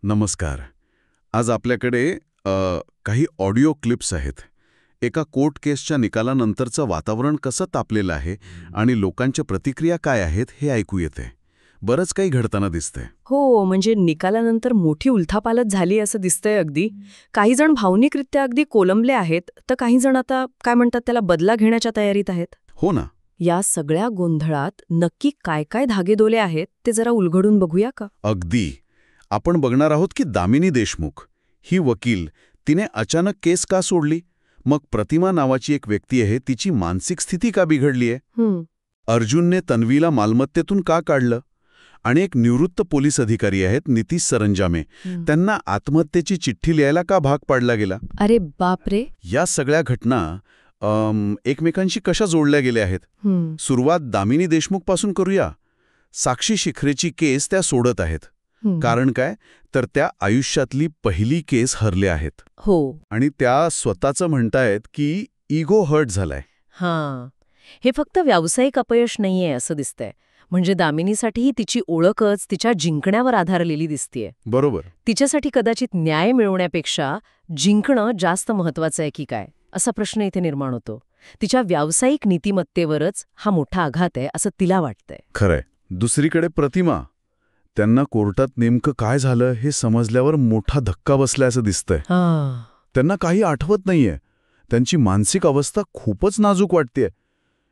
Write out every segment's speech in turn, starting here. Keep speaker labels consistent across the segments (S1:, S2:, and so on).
S1: नमस्कार. आज आपल्याकडे काही ऑडिओ क्लिप्स आहेत. एका कोर्ट केसच्या निकालानंतरचं वातावरण कसं तापलेलं आहे आणि लोकांच्या प्रतिक्रिया काय आहेत हे ऐकू येते. बरंच काही घडताना दिसतंय.
S2: हो, म्हणजे निकालानंतर मोठी उलथापालथ झाली असं दिसतंय अगदी. काही जण भावनिकरित्या अगदी कोलंबले आहेत, तर काही जण आता काय म्हणतात त्याला बदला घेण्याच्या तयारीत आहेत.
S1: हो ना.
S2: या सगळ्या गोंधळात नक्की काय काय धागेदोले आहेत ते जरा उलगडून बघूया का?
S1: अगदी. आपण बघणार आहोत की दामिनी देशमुख ही वकील, तिने अचानक केस का सोडली? मग प्रतिमा नावाची एक व्यक्ती आहे, तिची मानसिक स्थिती का बिघडली आहे? अर्जुनने तन्वीला मालमत्तेतून का काढलं? आणि एक निवृत्त पोलीस अधिकारी आहेत नितीश सरंजामे, त्यांना आत्महत्येची चिठ्ठी लिहायला का भाग पाडला गेला?
S2: अरे बापरे.
S1: या सगळ्या घटना एकमेकांशी कशा जोडल्या गेल्या आहेत? सुरुवात दामिनी देशमुख पासून करूया. साक्षी शिखरेची केस त्या सोडत आहेत. कारण काय? तर त्या आयुष्यातली पहिली केस हरल्या आहेत.
S2: हो.
S1: आणि त्या स्वतःचं म्हणतायत की इगो हर्ट झालाय.
S2: हां, हे फक्त व्यावसायिक अपयश नाहीये असं दिसतंय. म्हणजे दामिनीसाठीही तिची ओळखच तिच्या जिंकण्यावर आधारलेली दिसतेय.
S1: बरोबर.
S2: तिच्यासाठी कदाचित न्याय मिळवण्यापेक्षा जिंकणं जास्त महत्वाचं आहे की काय, असा प्रश्न इथे निर्माण होतो. तिच्या व्यावसायिक नीतिमत्तेवरच हा मोठा आघात आहे असं तिला वाटतंय.
S1: खरंय. दुसरीकडे प्रतिमा, त्यांना कोर्टात नेमकं काय झालं हे समजल्यावर मोठा धक्का बसलाय असं दिसतंय. त्यांना काही आठवत नाहीये. त्यांची मानसिक अवस्था खूपच नाजूक वाटतेय.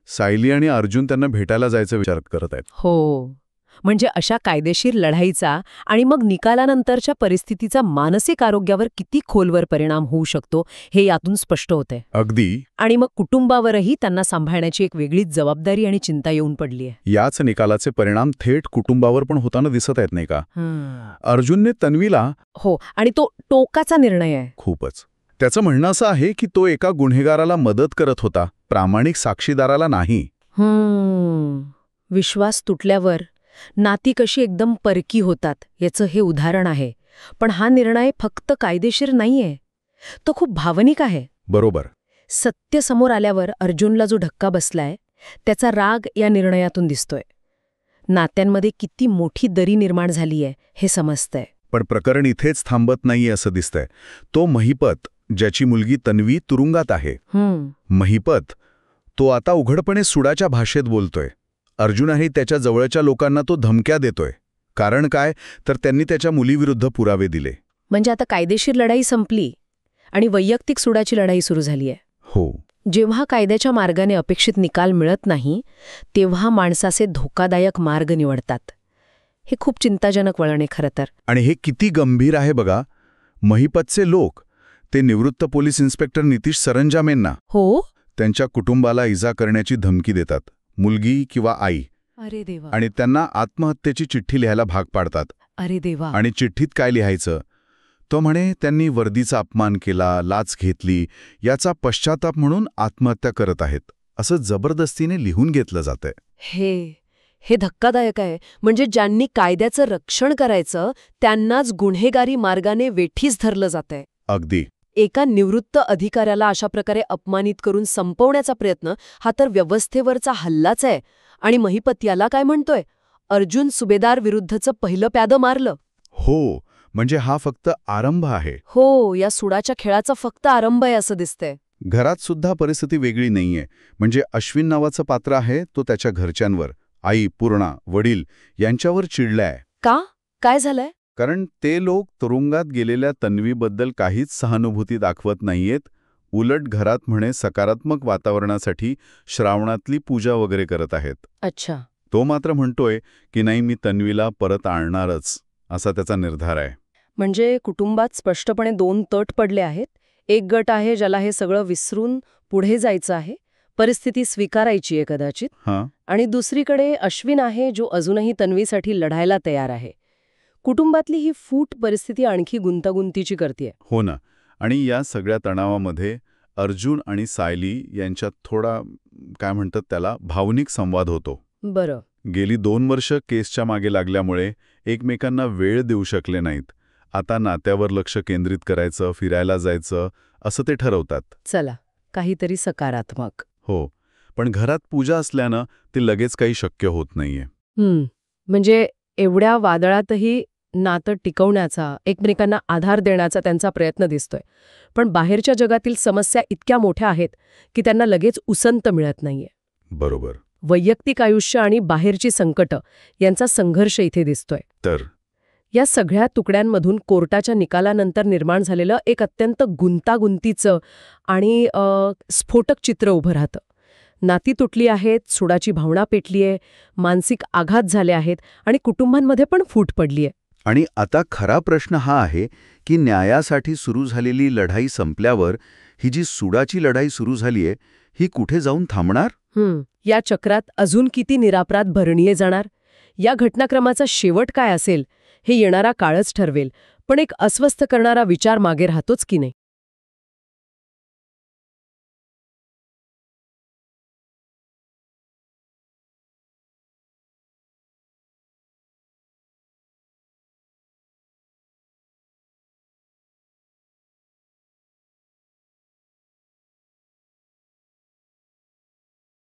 S1: सायली आणि अर्जुन त्यांना भेटायला जायचा विचार करत आहेत.
S2: हो, म्हणजे अशा कायदेशीर लढाईचा आणि मग निकालानंतरच्या परिस्थितीचा मानसिक आरोग्यावर किती खोलवर परिणाम होऊ शकतो हे यातून स्पष्ट होतंय.
S1: अगदी.
S2: आणि मग कुटुंबावरही त्यांना सांभाळण्याची एक वेगळीच जबाबदारी आणि चिंता येऊन पडली आहे.
S1: याच निकालाचे परिणाम थेट कुटुंबावर पण होताना दिसत आहेत नाही का? अर्जुनने तन्वीला.
S2: हो, आणि तो टोकाचा निर्णय आहे.
S1: खूपच. त्याचं म्हणणं असं आहे की तो एका गुन्हेगाराला मदत करत होता, प्रामाणिक साक्षीदाराला नाही.
S2: विश्वास तुटल्यावर नाती कशी एकदम परकी होतात याचं हे उदाहरण आहे. पण हा निर्णय फक्त कायदेशीर नाहीये, तो खूप भावनिक आहे.
S1: बरोबर.
S2: सत्य समोर आल्यावर अर्जुनला जो धक्का बसलाय त्याचा राग या निर्णयातून दिसतोय. नात्यांमध्ये किती मोठी दरी निर्माण झालीय हे समजतंय.
S1: पण प्रकरण इथेच थांबत नाहीये असं दिसतंय. तो महिपत, ज्याची मुलगी तन्वी तुरुंगात आहे, महिपत, तो आता उघडपणे सुडाच्या भाषेत बोलतोय. अर्जुनही त्याच्या जवळच्या लोकांना तो धमक्या देतोय. कारण काय? तर त्यांनी त्याच्या मुलीविरुद्ध पुरावे दिले. म्हणजे
S2: आता कायदेशीर लढाई संपली आणि वैयक्तिक सुडाची लढाई सुरू झालीय.
S1: हो.
S2: जेव्हा कायद्याच्या मार्गाने अपेक्षित निकाल मिळत नाही तेव्हा माणसाचे धोकादायक मार्ग निवडतात. हे खूप चिंताजनक वळण आहे खरं तर.
S1: आणि हे किती गंभीर आहे बघा. महिपतचे लोक, ते निवृत्त पोलीस इन्स्पेक्टर नितीश सरंजामेंना,
S2: हो,
S1: त्यांच्या कुटुंबाला इजा करण्याची धमकी देतात, मुलगी किंवा आई.
S2: अरे देवा.
S1: आणि त्यांना आत्महत्येची चिठ्ठी लिहायला भाग पाडतात.
S2: अरे देवा.
S1: आणि चिठ्ठीत काय लिहायचं? तो म्हणे त्यांनी वर्दीचा अपमान केला, लाच घेतली, याचा पश्चाताप म्हणून आत्महत्या करत आहेत, असं जबरदस्तीने लिहून घेतलं जातंय.
S2: हे धक्कादायक आहे. म्हणजे ज्यांनी कायद्याचं रक्षण करायचं त्यांनाच गुन्हेगारी मार्गाने वेठीस धरलं जातंय.
S1: अगदी.
S2: एका निवृत्त अधिकाऱ्याला अशा प्रकारे अपमानित करून संपवण्याचा प्रयत्न हा तर व्यवस्थेवरचा हल्लाच आहे. आणि महिपत याला काय म्हणतोय? अर्जुन सुभेदार विरुद्धचं पहिलं प्यादं मारलं.
S1: हो, म्हणजे हा फक्त आरंभ आहे.
S2: हो, या सुडाच्या खेळाचा फक्त आरंभ आहे असं दिसतंय.
S1: घरात सुद्धा परिस्थिती वेगळी नाहीये. म्हणजे अश्विन नावाचं पात्र आहे, तो त्याच्या घरच्यांवर, आई, पूर्णा, वडील यांच्यावर चिडलाय.
S2: का? काय झालंय?
S1: कारण ते लोक तुरुंगात गेलेल्या तन्वीबद्दल काहीच सहानुभूती दाखवत नाहीयेत. उलट घरात म्हणे सकारात्मक वातावरणासाठी श्रावणातली पूजा वगैरे करत आहेत.
S2: अच्छा.
S1: तो मात्र म्हणतोय की नाही, मी तन्वीला परत आणणारच, असा त्याचा निर्धार आहे.
S2: म्हणजे कुटुंबात स्पष्टपणे दोन तट पडले आहेत. एक गट आहे ज्याला हे सगळं विसरून पुढे जायचं आहे, परिस्थिती स्वीकारायची आहे कदाचित. आणि दुसरीकडे अश्विन आहे जो अजूनही तन्वीसाठी लढायला तयार आहे. कुटुंबातली ही फूट परिस्थिती आणखी गुंतागुंतीची करतेय.
S1: हो ना. आणि या सगळ्या तणावामध्ये अर्जुन आणि सायली यांच्यात थोडा, काय म्हणतात त्याला, भावनिक संवाद होतो.
S2: बरं.
S1: गेली 2 वर्ष केसच्या मागे लागल्यामुळे एकमेकांना वेळ देऊ शकले नाहीत. आता नात्यावर लक्ष केंद्रित करायचं, फिरायला जायचं, असं ते ठरवतात.
S2: चला, काहीतरी सकारात्मक.
S1: हो, पण घरात पूजा असल्यानं ते लगेच काही शक्य होत नाहीये.
S2: म्हणजे एवढ्या वादळातही नातं टिकवण्याचा, एकमेकांना आधार देण्याचा त्यांचा प्रयत्न दिसतोय. पण बाहेरच्या जगातील समस्या इतक्या मोठ्या आहेत की त्यांना लगेच उसंत मिळत नाहीये.
S1: बरोबर.
S2: वैयक्तिक आयुष्य आणि बाहेरची संकटं यांचा संघर्ष इथे दिसतोय.
S1: तर
S2: या सगळ्या तुकड्यांमधून कोर्टाच्या निकालानंतर निर्माण झालेलं एक अत्यंत गुंतागुंतीचं आणि स्फोटक चित्र उभं राहतं. नाती तुटली आहेत, सुडाची भावना पेटली आहे, मानसिक आघात झाले आहेत आणि कुटुंबांमध्ये पण फूट पडली आहे.
S1: आणि आता खरा प्रश्न हा आहे की न्यायासाठी सुरू झालेली लढाई संपल्यावर ही जी सुडाची लढाई सुरू झालीये ही कुठे जाऊन थांबणार?
S2: या चक्रात अजून किती निरापराध भरणीये जाणार? या घटनाक्रमाचा शेवट काय असेल हे येणारा काळच ठरवेल. पण एक अस्वस्थ करणारा विचार मागे राहतोच की नाही.